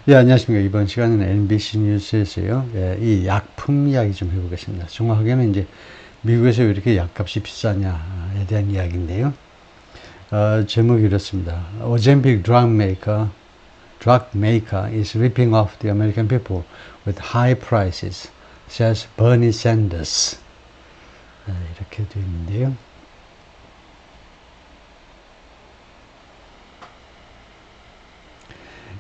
예, 안녕하십니까. 이번 시간은 NBC 뉴스에서요. 예, 이 약품 이야기 좀 해보겠습니다. 정확하게는 이제 미국에서 왜 이렇게 약값이 비싸냐에 대한 이야기인데요. 제목이 이렇습니다. Ozempic drug maker is ripping off the American people with high prices, says Bernie Sanders. 이렇게 되어 있는데요.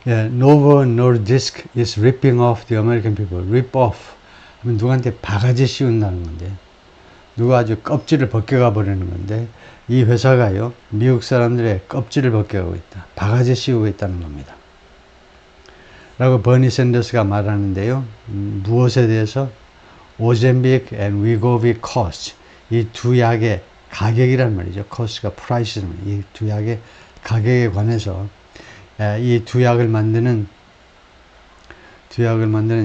예, Novo Nordisk is ripping off the American people. Rip off 하면 누구한테 바가지 씌운다는 건데, 누가 아주 껍질을 벗겨가 버리는 건데, 이 회사가요, 미국 사람들의 껍질을 벗겨가고 있다. 바가지 씌우고 있다는 겁니다. 라고 버니 샌더스가 말하는데요. 무엇에 대해서? 오젬빅 and 위고비 cost. 이 두 약의 가격이란 말이죠. cost가 price는 이 두 약의 가격에 관해서 이 두 약을 만드는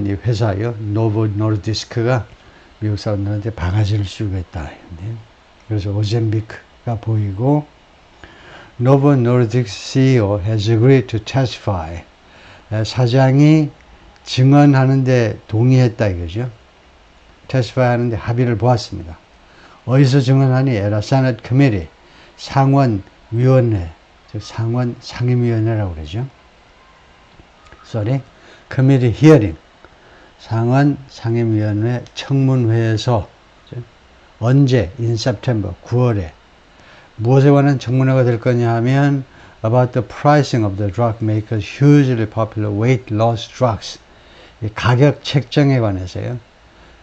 이 회사요, 노보 노르디스크가 미국 사람들한테 바가지를 씌우고 있다. 그래서 오젬비크가 보이고, 노보 노르디스크 CEO has agreed to testify. 사장이 증언하는데 동의했다 이거죠. testify 하는데 합의를 보았습니다. 어디서 증언하니? at a Senate committee, 상원위원회, 즉 상원 상임위원회라고 그러죠. committee hearing, 상원 상임위원회 청문회에서. 언제? in September, 9월에. 무엇에 관한 청문회가 될 거냐 하면 about the pricing of the drug makers hugely popular weight loss drugs. 가격 책정에 관해서요.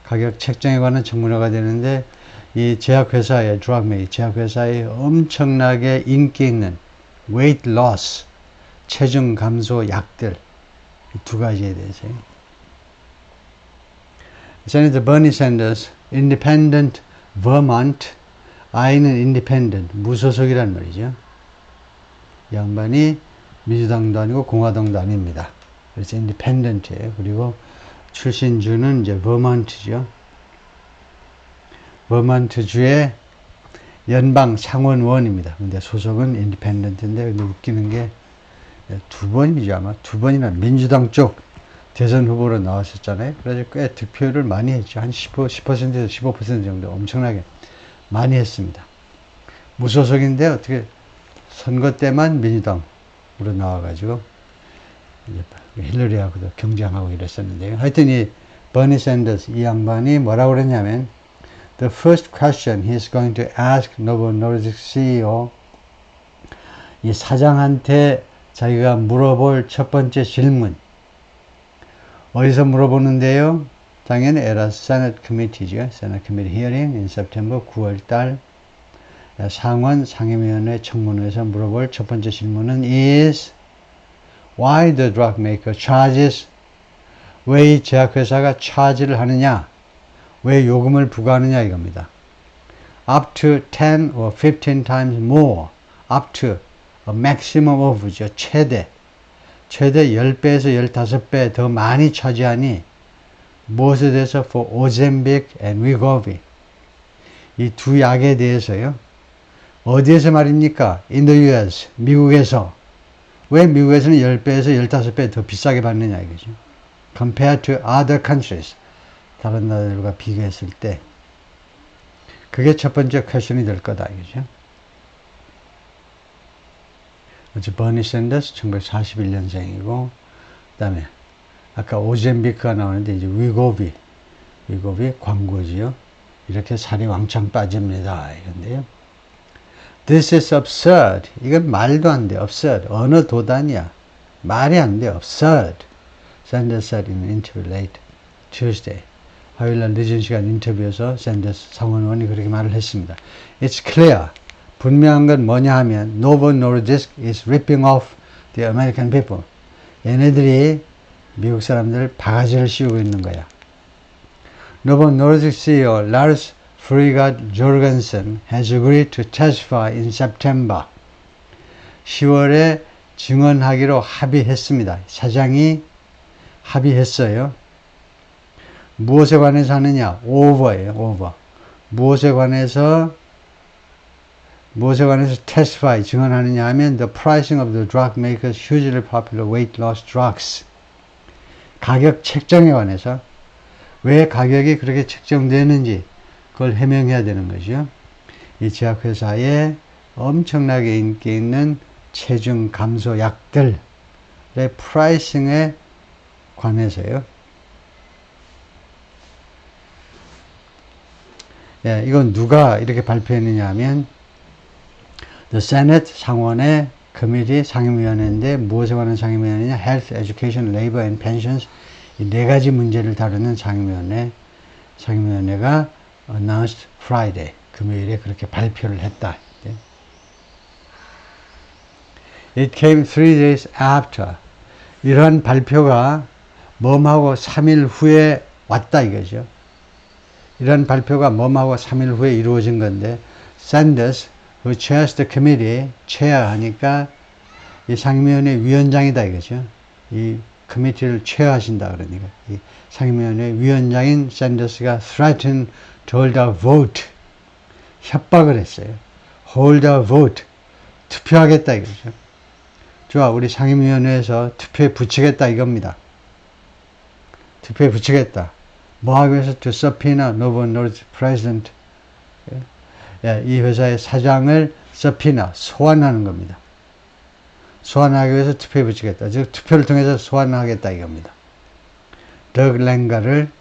가격 책정에 관한 청문회가 되는데, 이 제약회사의 제약회사의 엄청나게 인기 있는 weight loss, 체중 감소 약들, 이 두 가지에 대해서요. 세네터 버니 샌더스, Independent Vermont, I는 Independent, 무소속이란 말이죠. 양반이 민주당도 아니고 공화당도 아닙니다. 그래서 Independent이에요. 그리고 출신주는 이제 버먼트죠. 버먼트주의 연방 상원의원입니다. 근데 소속은 인디펜던트인데, 근데 웃기는 게 두 번이죠. 아마 두 번이나 민주당 쪽 대선 후보로 나왔었잖아요. 그래서 꽤 득표를 많이 했죠. 한 10%에서 15% 정도 엄청나게 많이 했습니다. 무소속인데 어떻게 선거 때만 민주당으로 나와가지고 힐러리하고도 경쟁하고 이랬었는데요. 하여튼 이 버니 샌더스, 이 양반이 뭐라고 그랬냐면, The first question he's going to ask Novo Nordisk CEO, 이 사장한테 자기가 물어볼 첫 번째 질문, 어디서 물어보는데요? 당연히 at a Senate Committee죠. Senate Committee Hearing in September, 9월달 상원 상임위원회 청문회에서 물어볼 첫 번째 질문은 is why the drug maker charges, 왜 이 제약회사가 차지를 하느냐, 왜 요금을 부과하느냐 이겁니다. up to 10 or 15 times more, up to, a maximum of죠. 최대 10배에서 15배 더 많이 차지하니, 무엇에 대해서? for Ozempic and Wegovy, 이 두 약에 대해서요. 어디에서 말입니까? in the US, 미국에서. 왜 미국에서는 10배에서 15배 더 비싸게 받느냐 이거죠. compared to other countries, 다른 나라들과 비교했을 때. 그게 첫 번째 퀘션이 될 거다 이거죠. 버니 샌더스 1941년생이고, 그 다음에 아까 오젬비크가 나오는데 이제 위고비 광고지요. 이렇게 살이 왕창 빠집니다 이건데요. This is absurd. 이건 말도 안 돼. absurd. 어느 도단이야. 말이 안 돼. absurd. Sanders said in an interview late Tuesday. 화요일날 늦은 시간 인터뷰에서 샌더스 상원의원이 그렇게 말을 했습니다. It's clear. 분명한 건 뭐냐 하면 Novo Nordisk is ripping off the American people. 얘네들이 미국 사람들 바가지를 씌우고 있는 거야. Novo Nordisk CEO Lars Frigard Jorgensen has agreed to testify in September. 10월에 증언하기로 합의했습니다. 사장이 합의했어요. 무엇에 관해서 하느냐? over예요. over. 무엇에 관해서 testify, 증언하느냐 하면 the pricing of the drug makers hugely popular weight loss drugs. 가격 책정에 관해서 왜 가격이 그렇게 책정되는지 그걸 해명해야 되는 거죠. 이 제약회사에 엄청나게 인기 있는 체중 감소 약들의 프라이싱에 관해서요. 예, 이건 누가 이렇게 발표했느냐 하면 The Senate 상원의 Committee 상임위원회인데 무엇에 관한 상임위원회냐? Health, Education, Labor and Pensions 이 네 가지 문제를 다루는 상임위원회가 announced Friday 금요일에 그렇게 발표를 했다. It came 3 days after 이러한 발표가 뭐하고 3일 후에 왔다 이거죠. 이런 발표가 뭐하고 3일 후에 이루어진 건데 Sanders, who chairs the committee, 체어하니까 이 상임위원회 위원장이다 이거죠. 이 커미티를 체어하신다 그러니까 이 상임위원회 위원장인 샌더스가 threatened to hold a vote, 협박을 했어요. hold a vote, 투표하겠다 이거죠. 좋아, 우리 상임위원회에서 투표에 붙이겠다 이겁니다. 투표에 붙이겠다. 뭐 하기 위해서 to subpoena Novo Nordisk president. 예, 이 회사의 사장을 subpoena, 소환하는 겁니다. 소환하기 위해서 투표에 붙이겠다. 즉 투표를 통해서 소환하겠다 이겁니다. 덕 랭가를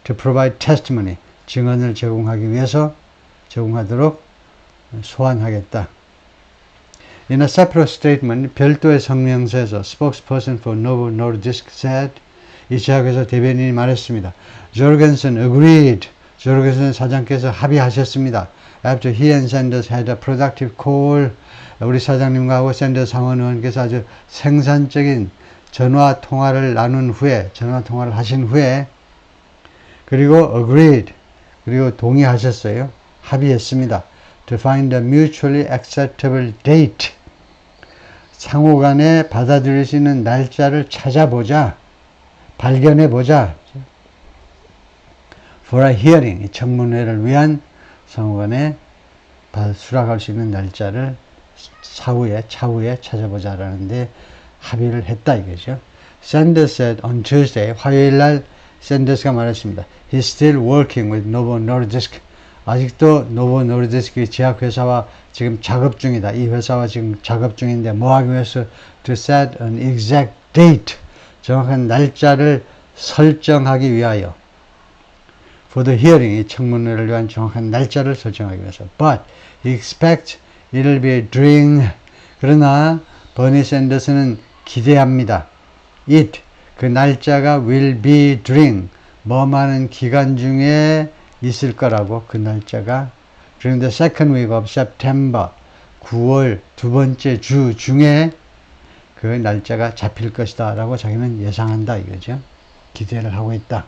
to provide testimony, 증언을 제공하기 위해서 제공하도록 소환하겠다. In a separate statement, 별도의 성명서에서 spokesperson for Novo Nordisk said, 이 제약회사 대변인이 말했습니다. Jorgensen agreed. 조르겐슨 사장께서 합의하셨습니다. After he and Sanders had a productive call, 우리 사장님과 샌더스 상원의원께서 아주 생산적인 전화 통화를 하신 후에, 그리고 agreed, 그리고 동의하셨어요. 합의했습니다. To find a mutually acceptable date. 상호 간에 받아들일 수 있는 날짜를 찾아보자. 발견해보자. For a hearing, 청문회를 위한 상호 간에 수락할 수 있는 날짜를 차후에 찾아보자라는데 합의를 했다 이거죠. Sanders said on Tuesday, 화요일 날 샌더스가 말했습니다. He's still working with Novo Nordisk. 아직도 노보 노르디스크 제약회사와 지금 작업 중이다. 이 회사와 지금 작업 중인데 뭐 하기 위해서 to set an exact date. 정확한 날짜를 설정하기 위하여. For the hearing, 이 청문회를 위한 정확한 날짜를 설정하기 위해서. But he expects it'll be during. 그러나 버니 샌더스는 기대합니다. It, 그 날짜가 will be during. 뭐하는 기간 중에 있을 거라고, 그 날짜가 during the second week of September, 9월 두 번째 주 중에 그 날짜가 잡힐 것이다 라고 자기는 예상한다 이거죠. 기대를 하고 있다.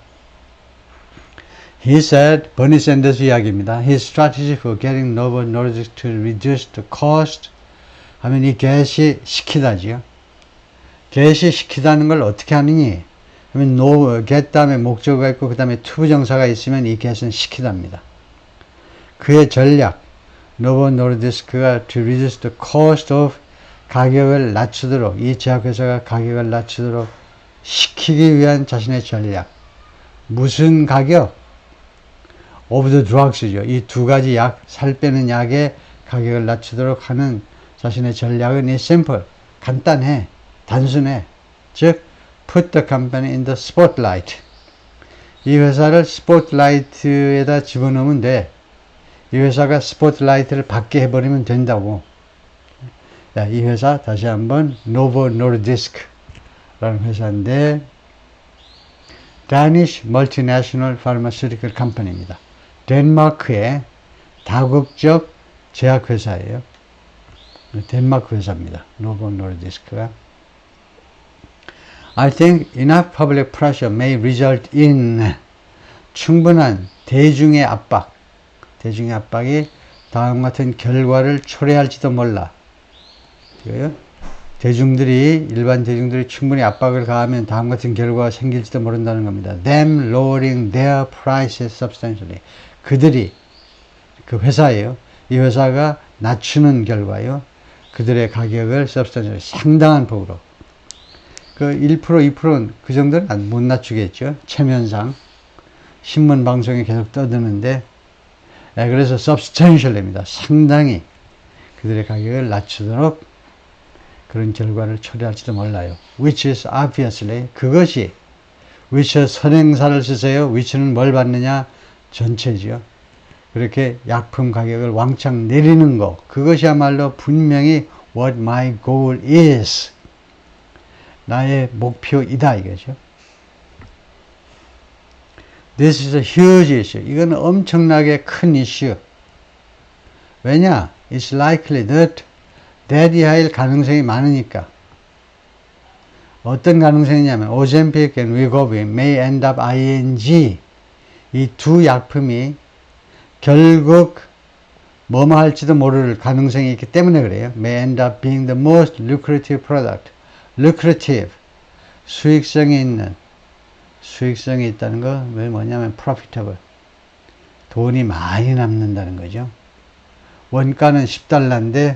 He said, 버니 샌더스 이야기입니다. His strategy for getting Novo Nordisk to reduce the cost 하면 이 개시시키다지요. 개시시키다는 걸 어떻게 하느니 하면 get 다음에 목적어가 있고 그 다음에 to 부정사가 있으면 이 get은 시키답니다. 그의 전략, 노보 노르디스크가 to reduce the cost of 가격을 낮추도록, 이 제약회사가 가격을 낮추도록 시키기 위한 자신의 전략. 무슨 가격? of the drugs죠. 이 두 가지 약, 살 빼는 약의 가격을 낮추도록 하는 자신의 전략은 이 simple, 간단해, 단순해. 즉 put the company in the spotlight. 이 회사를 스포트라이트에다 집어넣으면 돼. 이 회사가 스포트라이트를 받게 해버리면 된다고. 자, 이 회사 다시 한번 노보 노르디스크라는 회사인데 Danish Multinational Pharmaceutical Company입니다. 덴마크의 다국적 제약회사예요. 덴마크 회사입니다. 노보 노르디스크가. I think enough public pressure may result in 충분한 대중의 압박이 다음 같은 결과를 초래할지도 몰라. 일반 대중들이 충분히 압박을 가하면 다음 같은 결과가 생길지도 모른다는 겁니다. Them lowering their prices substantially. 그들이, 그 회사예요. 이 회사가 낮추는 결과요. 그들의 가격을 substantially, 상당한 폭으로. 그 1%, 2%는 그 정도는 못 낮추겠죠. 체면상. 신문 방송에 계속 떠드는데, 그래서 substantial입니다. 상당히 그들의 가격을 낮추도록 그런 결과를 초래할지도 몰라요. Which is obviously, 그것이, which 선행사를 쓰세요. which는 뭘 받느냐? 전체죠. 그렇게 약품 가격을 왕창 내리는 거, 그것이야말로 분명히 what my goal is. 나의 목표이다, 이거죠. This is a huge issue. 이건 엄청나게 큰 이슈. 왜냐? It's likely that 대디할 가능성이 많으니까. 어떤 가능성이냐면 Ozempic and Wegovy may end up ing. 이 두 약품이 결국 뭐뭐 할지도 모를 가능성이 있기 때문에 그래요. May end up being the most lucrative product. lucrative. 수익성이 있는. 수익성이 있다는 거 뭐냐면 profitable. 돈이 많이 남는다는 거죠. 원가는 $10인데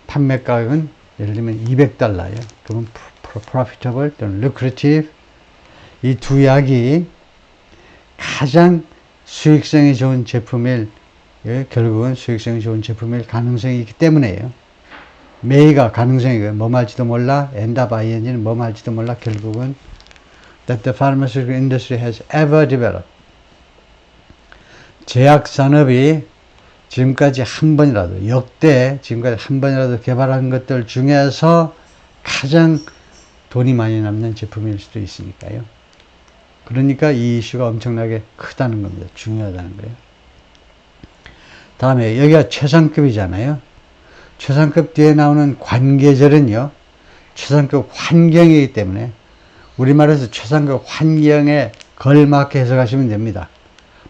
판매 가격은 예를 들면 $200예요. 그러면 profitable 또는 lucrative. 이 두 약이 가장 수익성이 좋은 제품일, 결국은 수익성이 좋은 제품일 가능성이 있기 때문에요. may가 가능성이고요. 뭐 할지도 몰라. end up ing는 뭐 할지도 몰라. 결국은 that the pharmaceutical industry has ever developed. 제약 산업이 지금까지 한 번이라도, 역대 지금까지 한 번이라도 개발한 것들 중에서 가장 돈이 많이 남는 제품일 수도 있으니까요. 그러니까 이 이슈가 엄청나게 크다는 겁니다. 중요하다는 거예요. 다음에 여기가 최상급이잖아요. 최상급 뒤에 나오는 관계절은요, 최상급 환경이기 때문에 우리말에서 최상급 환경에 걸맞게 해석하시면 됩니다.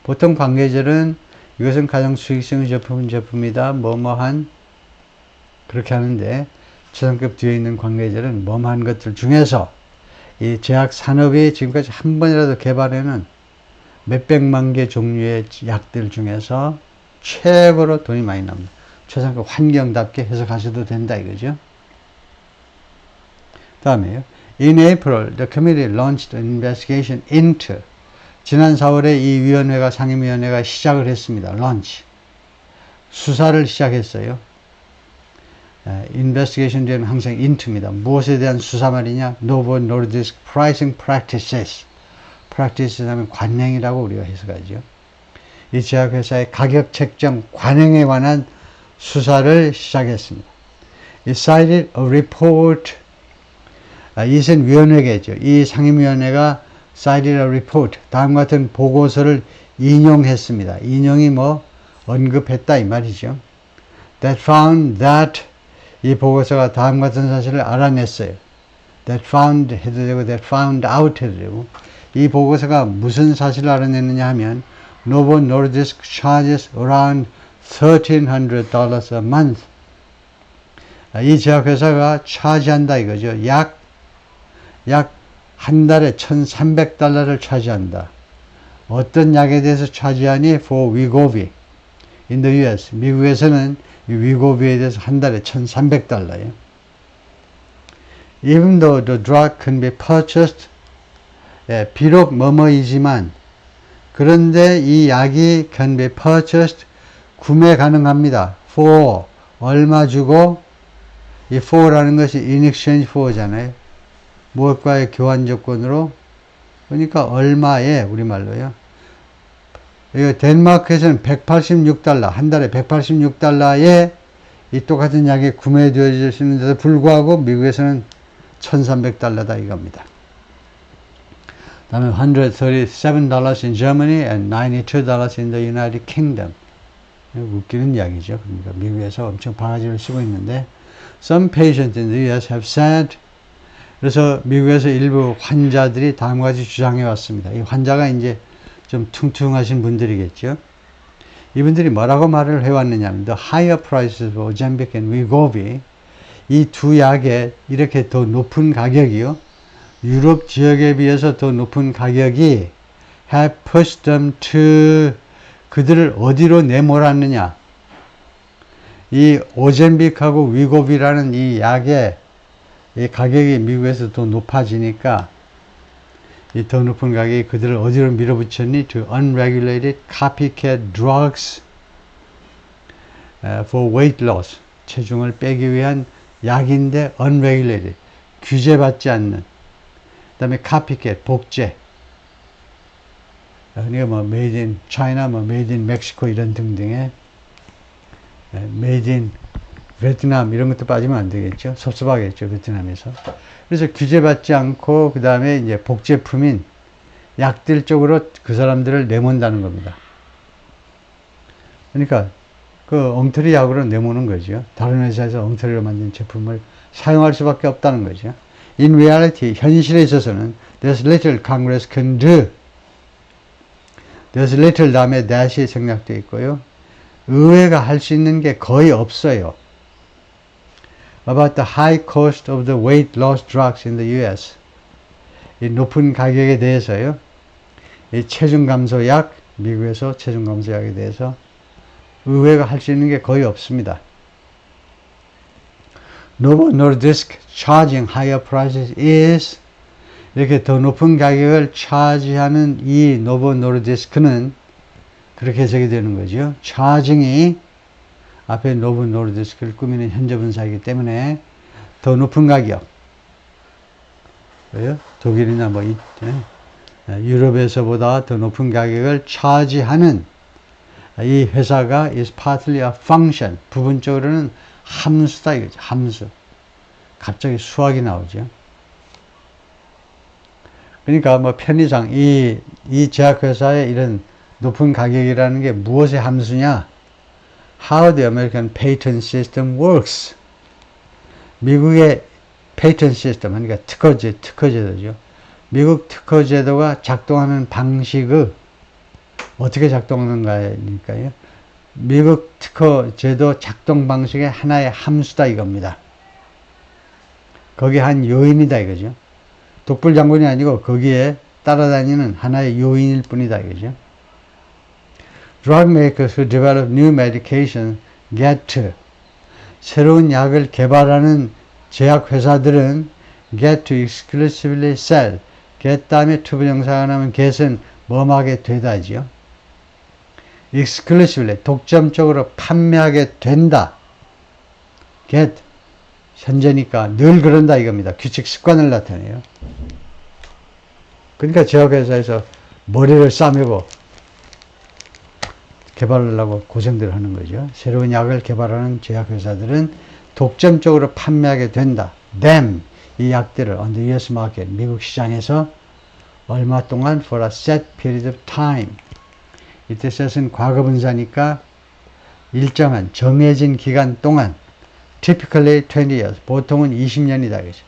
보통 관계절은 이것은 가장 수익성이 좋은 제품이다. 뭐뭐한 그렇게 하는데, 최상급 뒤에 있는 관계절은 뭐뭐한 것들 중에서 이 제약 산업이 지금까지 한 번이라도 개발해는 몇백만 개 종류의 약들 중에서 최고로 돈이 많이 납니다. 최상급 환경답게 해석하셔도 된다 이거죠. 다음에요. In April, the committee launched an investigation into. 지난 4월에 이 위원회가, 상임위원회가 시작을 했습니다. launch. 수사를 시작했어요. investigation 뒤에는 항상 into입니다. 무엇에 대한 수사 말이냐? Novo Nordisk pricing practices. practices 하면 관행이라고 우리가 해석하죠. 이 제약회사의 가격 책정 관행에 관한 수사를 시작했습니다. It cited a report. 이것은 위원회겠죠. 이 상임위원회가 cited a report. 다음과 같은 보고서를 인용했습니다. 인용이 뭐 언급했다 이 말이죠. That found that. 이 보고서가 다음과 같은 사실을 알아냈어요. That found 해도 되고 that found out 해도 되고, 이 보고서가 무슨 사실을 알아냈느냐 하면 Novo Nordisk charges around $1,300 a month. 이 제약회사가 차지한다 이거죠. 약 한 달에 $1,300를 차지한다. 어떤 약에 대해서 차지하니? For Wegovy. In the US. 미국에서는 이 위고비에 대해서 한 달에 $1,300예요. Even though the drug can be purchased, 비록 뭐뭐이지만, 그런데 이 약이 can be purchased, 구매 가능합니다. For, 얼마 주고, 이 for라는 것이 in exchange for잖아요. 무엇과의 교환 조건으로, 그러니까 얼마에, 우리말로요. 이거 덴마크에서는 $186, 한 달에 $186에 이 똑같은 약이 구매되어질 수 있는데도 불구하고 미국에서는 $1,300다 이겁니다. 다음에 $137 in Germany and $92 in the United Kingdom. 웃기는 이야기죠. 그러니까 미국에서 엄청 바가지를 쓰고 있는데, some patients in the US have said. 그래서 미국에서 일부 환자들이 다음과 같이 주장해 왔습니다. 이 환자가 이제 좀 퉁퉁하신 분들이겠죠. 이분들이 뭐라고 말을 해왔느냐 하면 the higher prices of Ozempic and Wegovy, 이 두 약의 이렇게 더 높은 가격이요, 유럽 지역에 비해서 더 높은 가격이 have pushed them to, 그들을 어디로 내몰았느냐, 이 오젬빅하고 위고비라는 이 약의 이 가격이 미국에서 더 높아지니까 이 더 높은 가격이 그들을 어디로 밀어붙였니? To unregulated copycat drugs for weight loss. 체중을 빼기 위한 약인데 unregulated. 규제받지 않는. 그 다음에 copycat, 복제. 그러니까 뭐 made in China, 뭐 made in Mexico 이런 등등의 made in 베트남 이런 것도 빠지면 안 되겠죠. 섭섭하겠죠, 베트남에서. 그래서 규제받지 않고 그 다음에 이제 복제품인 약들 쪽으로 그 사람들을 내몬다는 겁니다. 그러니까 그 엉터리 약으로 내모는 거죠. 다른 회사에서 엉터리로 만든 제품을 사용할 수밖에 없다는 거죠. In reality, 현실에 있어서는 there's little Congress can do. there's little 다음에 that이 생략되어 있고요. 의회가 할 수 있는 게 거의 없어요. About the high cost of the weight loss drugs in the US. 이 높은 가격에 대해서요. 이 체중 감소 약, 미국에서 체중 감소 약에 대해서 의회가 할 수 있는 게 거의 없습니다. Novo Nordisk charging higher prices is 이렇게 더 높은 가격을 차지하는 이 노보 노르디스크는 그렇게 해석이 되는 거죠. charging이 앞에 노보 노르디스크를 꾸미는 현저분사이기 때문에 더 높은 가격. 왜요? 독일이나 뭐 유럽에서보다 더 높은 가격을 차지하는 이 회사가 is partly a function. 부분적으로는 함수다 이거죠. 함수. 갑자기 수학이 나오죠. 그러니까 뭐 편의상 이 제약회사의 이런 높은 가격이라는 게 무엇의 함수냐? How the American patent system works. 미국의 patent system, 그러니까 특허제도죠. 미국 특허제도가 작동하는 방식의 어떻게 작동하는가니까요. 미국 특허제도 작동 방식의 하나의 함수다 이겁니다. 거기에 한 요인이다 이거죠. 독불장군이 아니고 거기에 따라다니는 하나의 요인일 뿐이다 이거죠. Drug makers who develop new medication get to. 새로운 약을 개발하는 제약회사들은 get to exclusively sell. get 다음에 to 부정사가 나면 get은 뭐하게 되다죠. exclusively 독점적으로 판매하게 된다. get 현재니까 늘 그런다 이겁니다. 규칙 습관을 나타내요. 그러니까 제약회사에서 머리를 싸매고 개발하려고 고생들 하는 거죠. 새로운 약을 개발하는 제약회사들은 독점적으로 판매하게 된다. them 이 약들을 on the US market 미국 시장에서 얼마 동안 for a set period of time. 이때 set은 과거분사니까 일정한 정해진 기간 동안 typically 20 years 보통은 20년이다 그죠.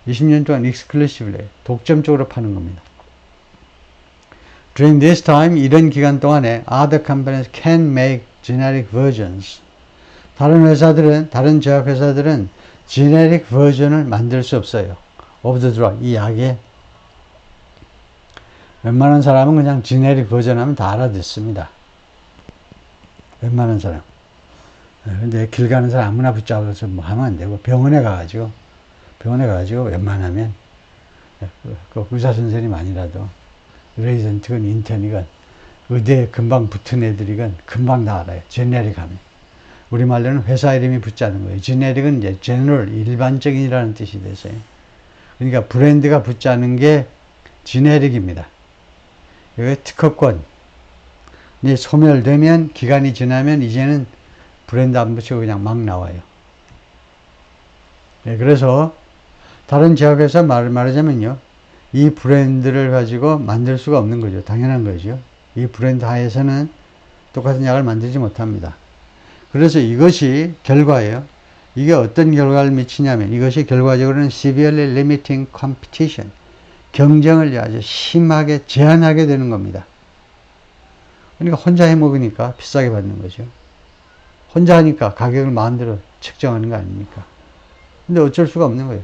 20년 동안 exclusively 독점적으로 파는 겁니다. During this time 이런 기간 동안에 other companies can make generic versions. 다른 회사들은 다른 제약회사들은 generic version을 만들 수 없어요. of the drug 이 약에 웬만한 사람은 그냥 generic version 하면 다 알아듣습니다. 웬만한 사람. 근데 길 가는 사람 아무나 붙잡아서 뭐 하면 안 되고 병원에 가가지고 웬만하면 그 의사 선생님 아니라도 레이전트건 인턴이건 의대에 금방 붙은 애들이건 금방 다 알아요. 제네릭 하면. 우리말로는 회사 이름이 붙지 않은 거예요. 제네릭은 이제 제너럴 일반적인이라는 뜻이 됐어요. 그러니까 브랜드가 붙지 않은 게 제네릭입니다. 이게 특허권. 이제 소멸되면 기간이 지나면 이제는 브랜드 안 붙이고 그냥 막 나와요. 네, 그래서 다른 제약회사 말하자면요. 이 브랜드를 가지고 만들 수가 없는 거죠. 당연한 거죠. 이 브랜드 하에서는 똑같은 약을 만들지 못합니다. 그래서 이것이 결과예요. 이게 어떤 결과를 미치냐면 이것이 결과적으로는 severely limiting competition. 경쟁을 아주 심하게 제한하게 되는 겁니다. 그러니까 혼자 해 먹으니까 비싸게 받는 거죠. 혼자 하니까 가격을 마음대로 책정하는 거 아닙니까? 근데 어쩔 수가 없는 거예요.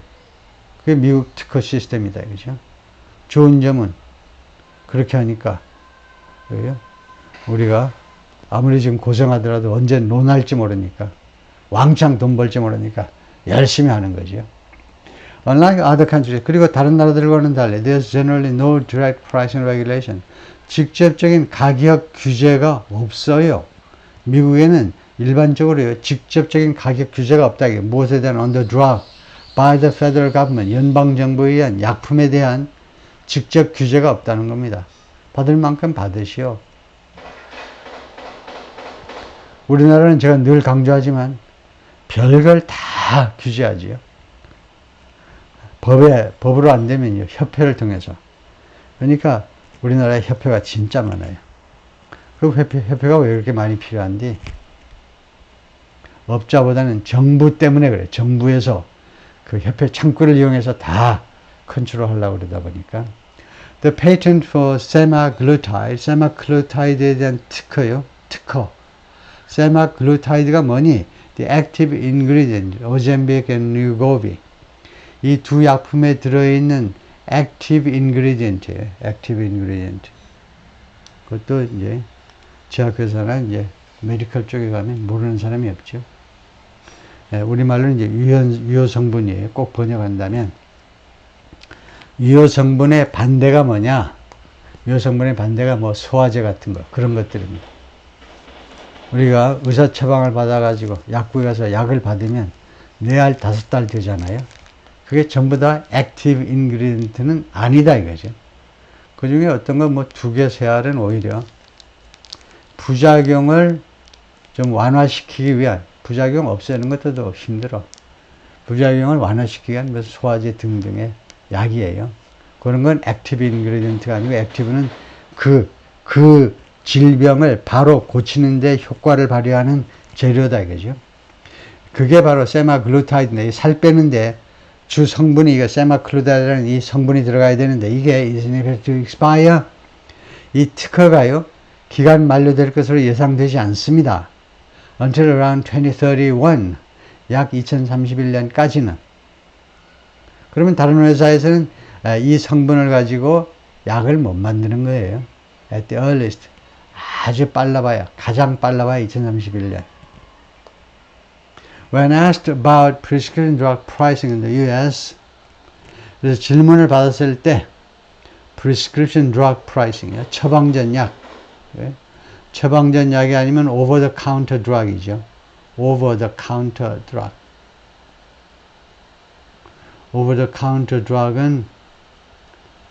그게 미국 특허 시스템이다, 그죠? 좋은 점은 그렇게 하니까, 그래요? 우리가 아무리 지금 고생하더라도 언제 논할지 모르니까, 왕창 돈 벌지 모르니까, 열심히 하는 거죠. Unlike other countries, 그리고 다른 나라들과는 달리, there's generally no direct pricing regulation. 직접적인 가격 규제가 없어요. 미국에는 일반적으로요, 직접적인 가격 규제가 없다. 무엇에 대한 under drug by the federal government, 연방정부에 의한 약품에 대한 직접 규제가 없다는 겁니다. 받을 만큼 받으시오. 우리나라는 제가 늘 강조하지만 별걸 다 규제하지요. 법으로 안 되면요, 협회를 통해서. 그러니까 우리나라에 협회가 진짜 많아요. 그 협회가 왜 그렇게 많이 필요한지, 업자보다는 정부 때문에 그래요. 정부에서 그 협회 창구를 이용해서 다 컨트롤 하려고 그러다 보니까. The patent for semaglutide, semaglutide에 대한 특허요. 특허. semaglutide가 뭐니? The active ingredient, Ozempic and Wegovy. 이 두 약품에 들어있는 active ingredient예요. active ingredient. 그것도 이제 제약회사나 이제 메디컬 쪽에 가면 모르는 사람이 없죠. 예, 우리말로는 이제 유효 성분이에요. 꼭 번역한다면. 유효 성분의 반대가 뭐냐? 유효 성분의 반대가 뭐 소화제 같은 거, 그런 것들입니다. 우리가 의사 처방을 받아가지고 약국에 가서 약을 받으면 4알, 5달 되잖아요. 그게 전부 다 액티브 인그리디언트는 아니다 이거죠. 그 중에 어떤 건 뭐 2개, 3알은 오히려 부작용을 좀 완화시키기 위한, 부작용 없애는 것도 더 힘들어. 부작용을 완화시키기 위한 무슨 소화제 등등의 약이에요. 그런 건 액티브 인그리디언트가 아니고, 액티브는 그 질병을 바로 고치는데 효과를 발휘하는 재료다 이거죠. 그게 바로 세마글루타이드인데, 살 빼는데 주 성분이 이거 세마글루타이드라는 이 성분이 들어가야 되는데, 이게 is unable to expire. 이 특허가요, 기간 만료될 것으로 예상되지 않습니다. Until around 2031, 약 2031년까지는. 그러면 다른 회사에서는 이 성분을 가지고 약을 못 만드는 거예요. At the earliest. 아주 빨라봐야, 가장 빨라봐야 2031년. When asked about prescription drug pricing in the US, 그래서 질문을 받았을 때 prescription drug pricing, 처방전 약, 처방전 약이 아니면 over the counter drug이죠. over the counter drug. over the counter drug은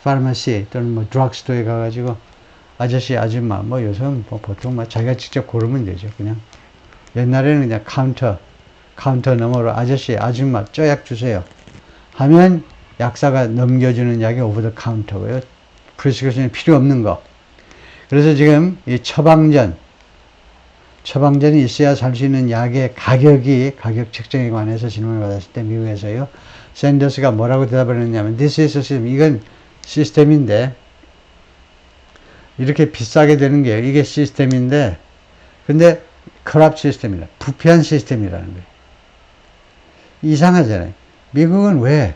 pharmacy 또는 뭐 drugstore에 가가지고 아저씨, 아줌마, 뭐 요즘 뭐 보통 뭐 자기가 직접 고르면 되죠. 그냥 옛날에는 그냥 카운터 너머로 아저씨, 아줌마, 저 약 주세요 하면 약사가 넘겨주는 약이 over the counter고요. 프리스크립션이 필요 없는 거. 그래서 지금 이 처방전이 있어야 살 수 있는 약의 가격 책정에 관해서 질문을 받았을 때 미국에서요, 샌더스가 뭐라고 대답을 했냐면, this is a system, 이건 시스템인데, 이렇게 비싸게 되는 게 이게 시스템인데, 근데 corrupt 시스템이라, 부패한 시스템이라는 거예요. 이상하잖아요. 미국은 왜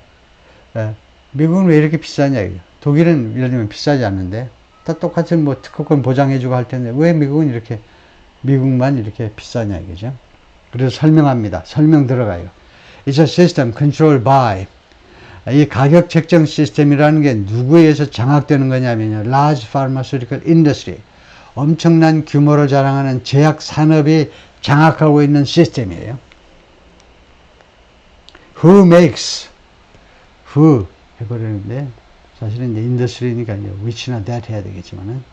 이렇게 비싸냐 이거죠. 독일은 예를 들면 비싸지 않는데 다 똑같은 뭐 특허권 보장해주고 할 텐데 왜 미국만 이렇게 비싸냐 이거죠. 그래서 설명합니다. 설명 들어가요. It's a system controlled by, 이 가격 책정 시스템이라는 게 누구에 의해서 장악되는 거냐면요, large pharmaceutical industry, 엄청난 규모를 자랑하는 제약 산업이 장악하고 있는 시스템이에요. Who makes, who 해버리는데 사실은 이제 인더스트리니까 이제 which나 that 해야 되겠지만은,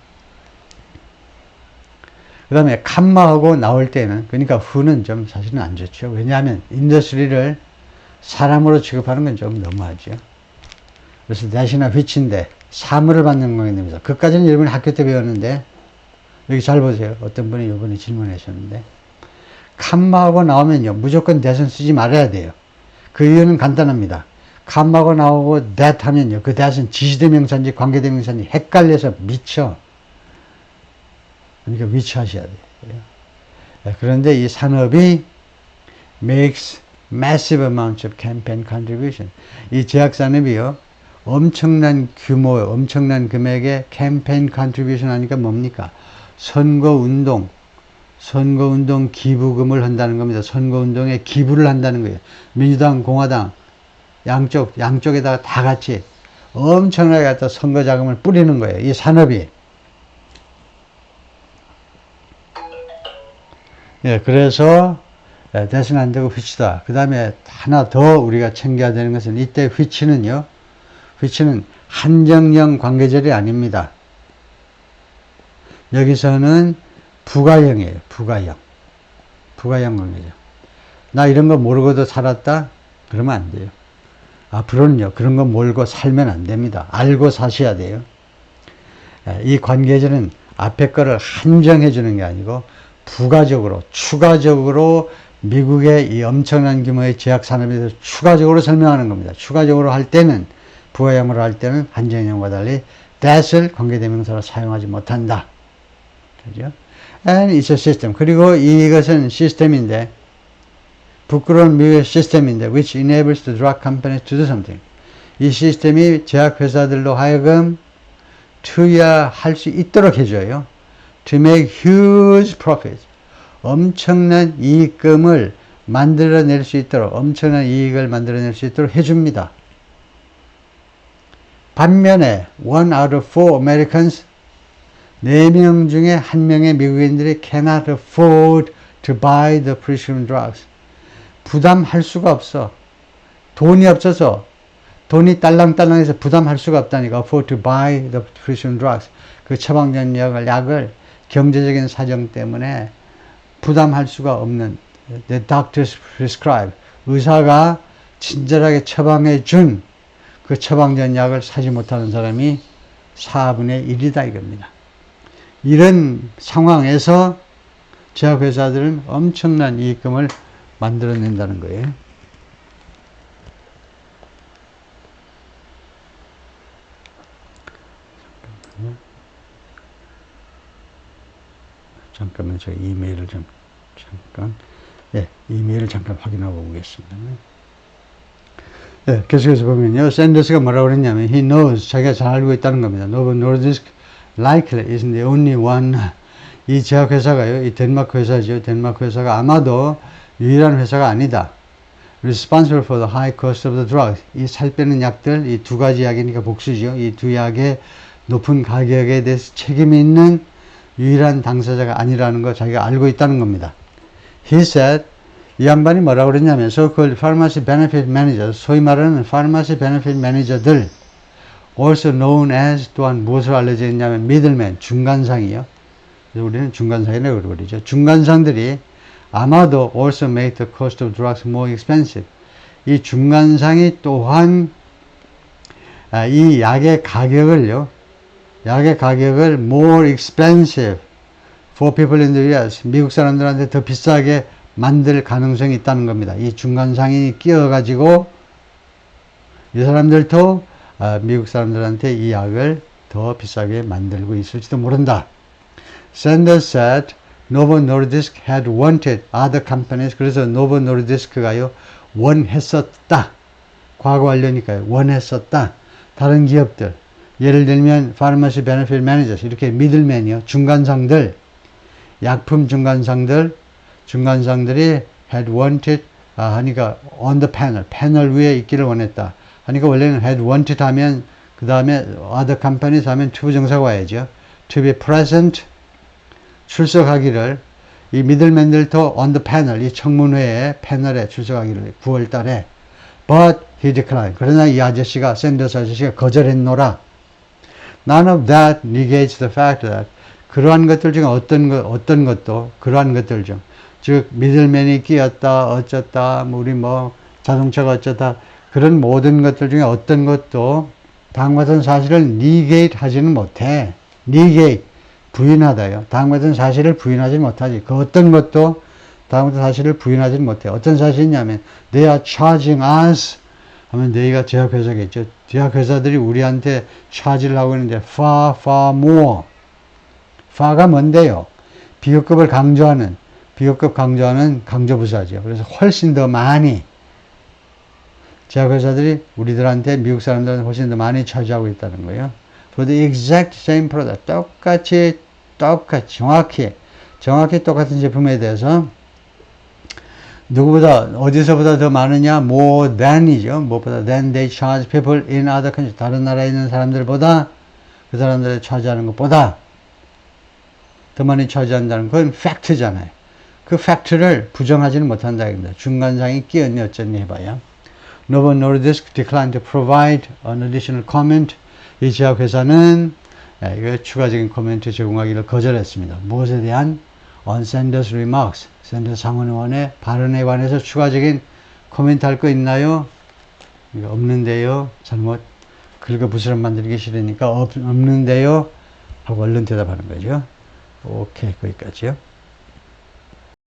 그 다음에 칸마하고 나올 때는, 그러니까 who는 좀 사실은 안 좋죠. 왜냐하면 인더스트리를 사람으로 취급하는 건 좀 너무하죠. 그래서 that이나 which인데 사물을 받는 거기 때문에, 그까지는 여러분이 학교 때 배웠는데, 여기 잘 보세요. 어떤 분이 이번에 질문하셨는데, 칸마하고 나오면요 무조건 that은 쓰지 말아야 돼요. 그 이유는 간단합니다. 칸마하고 나오고 that 하면요, 그 that은 지시대명사인지 관계대명사인지 헷갈려서 미쳐. 그러니까 which 하셔야 돼요. 그런데 이 산업이 makes massive amounts of campaign contribution. 이 제약 산업이요, 엄청난 규모, 엄청난 금액의 캠페인 컨트리뷰션 하니까 뭡니까? 선거 운동, 선거운동 기부금을 한다는 겁니다. 선거운동에 기부를 한다는 거예요. 민주당, 공화당 양쪽에다가 다 같이 엄청나게 갖다 선거 자금을 뿌리는 거예요. 이 산업이. 예, 그래서 대선 안 되고 휘치다. 그 다음에 하나 더 우리가 챙겨야 되는 것은 이때 휘치는 한정형 관계절이 아닙니다. 여기서는 부가형이에요. 부가형 관계절. 나 이런 거 모르고도 살았다? 그러면 안 돼요. 앞으로는요, 그런 거 모르고 살면 안 됩니다. 알고 사셔야 돼요. 이 관계절은 앞에 거를 한정해 주는 게 아니고 부가적으로, 추가적으로 미국의 이 엄청난 규모의 제약 산업에 대해서 추가적으로 설명하는 겁니다. 추가적으로 할 때는, 부가형으로 할 때는 한정형과 달리 that을 관계대명사로 사용하지 못한다. 그죠? And it's a system. 그리고 이것은 시스템인데, 부끄러운 미국의 시스템인데, which enables the drug companies to do something. 이 시스템이 제약회사들로 하여금 투여할 수 있도록 해줘요. To make huge profits. 엄청난 이익금을 만들어낼 수 있도록, 엄청난 이익을 만들어낼 수 있도록 해줍니다. 반면에, 1 out of 4 Americans, 4명 중에 1명의 미국인들이 cannot afford to buy the prescription drugs. 부담할 수가 없어. 돈이 없어서, 돈이 딸랑딸랑해서 부담할 수가 없다니까. afford to buy the prescription drugs. 그 처방전 약을 경제적인 사정 때문에 부담할 수가 없는, the doctors prescribe. 의사가 친절하게 처방해 준 그 처방전 약을 사지 못하는 사람이 4분의 1이다 이겁니다. 이런 상황에서 제약회사들은 엄청난 이익금을 만들어낸다는 거예요. 잠깐만, 저 이메일을 이메일을 잠깐 확인하고 오겠습니다. 계속해서 보면요, 샌더스가 뭐라고 그랬냐면, he knows, 자기가 잘 알고 있다는 겁니다. Novo Nordisk likely isn't the only one. 이 제약회사가요, 이 덴마크 회사죠. 덴마크 회사가 아마도 유일한 회사가 아니다. Responsible for the high cost of the drugs. 이 살 빼는 약들, 이 두 가지 약이니까 복수죠. 이 두 약의 높은 가격에 대해서 책임이 있는 유일한 당사자가 아니라는 거 자기가 알고 있다는 겁니다. He said, 이 양반이 뭐라고 그랬냐면, so-called pharmacy benefit managers, 소위 말하는 pharmacy benefit manager들, also known as, 또한 무엇을 알려져 있냐면, middleman, 중간상이요. 그래서 우리는 중간상이라고 그러죠. 중간상들이 아마도 also make the cost of drugs more expensive. 이 중간상이 또한 이 약의 가격을 more expensive for people in the US, 미국 사람들한테 더 비싸게 만들 가능성이 있다는 겁니다. 이 중간상이 끼어가지고 이 사람들도 미국 사람들한테 이 약을 더 비싸게 만들고 있을지도 모른다. Sanders said Novo Nordisk had wanted other companies. 그래서 Novo Nordisk가요, 원했었다. 과거 완료니까요. 원했었다. 다른 기업들, 예를 들면 Pharmacy Benefit Managers, 이렇게 미들맨이요, 중간상들, 약품 중간상들이 had wanted, 하니까 on the panel, 패널 위에 있기를 원했다. 하니까 원래는 had wanted 하면 그 다음에 other companies 하면 투부정사가 와야죠. to be present, 출석하기를, 이 미들맨들도 on the panel, 이 청문회에 패널에 출석하기를 9월 달에. But he declined. 그러나 이 아저씨가, 샌더스 아저씨가 거절했노라. None of that negates the fact that, 그러한 것들 중 어떤 것도, 그러한 것들 중, 즉 미들맨이 끼었다, 어쩌다, 우리 자동차가 어쩌다, 그런 모든 것들 중에 어떤 것도 다음과 같은 사실을 negate 하지는 못해. negate, 부인하다요. 다음과 같은 사실을 부인하지 못하지. 그 어떤 것도 다음과 같은 사실을 부인하지 못해. 어떤 사실이냐면, they are charging us 하면 너희가 제약회사겠죠. 제약회사들이 우리한테 차지를 하고 있는데 far more. far가 뭔데요? 비교급을 강조하는, 비교급 강조하는 강조부사죠. 그래서 훨씬 더 많이, 제약회사들이 우리들한테, 미국 사람들한테 훨씬 더 많이 차지하고 있다는 거예요. For the exact same product. 똑같이 정확히 정확히 똑같은 제품에 대해서 누구보다 어디서보다 더 많으냐? more than이죠. 무엇보다 than they charge people in other countries. 다른 나라에 있는 사람들보다 그 사람들을 차지하는 것보다 더 많이 차지한다는 건 팩트잖아요. 그 팩트를 부정하지는 못한다. 중간상이 끼었니 어쩌니 해봐야. Novo Nordisk declined to provide an additional comment. 이 제약회사는 이거 추가적인 코멘트 제공하기를 거절했습니다. 무엇에 대한? On Sanders remarks. 샌더스 상원의원의 발언에 관해서 추가적인 코멘트 할 거 있나요? 이거 없는데요. 잘못 긁어 부스럼 만들기 싫으니까 없는데요. 하고 얼른 대답하는 거죠. 오케이, 거기까지요.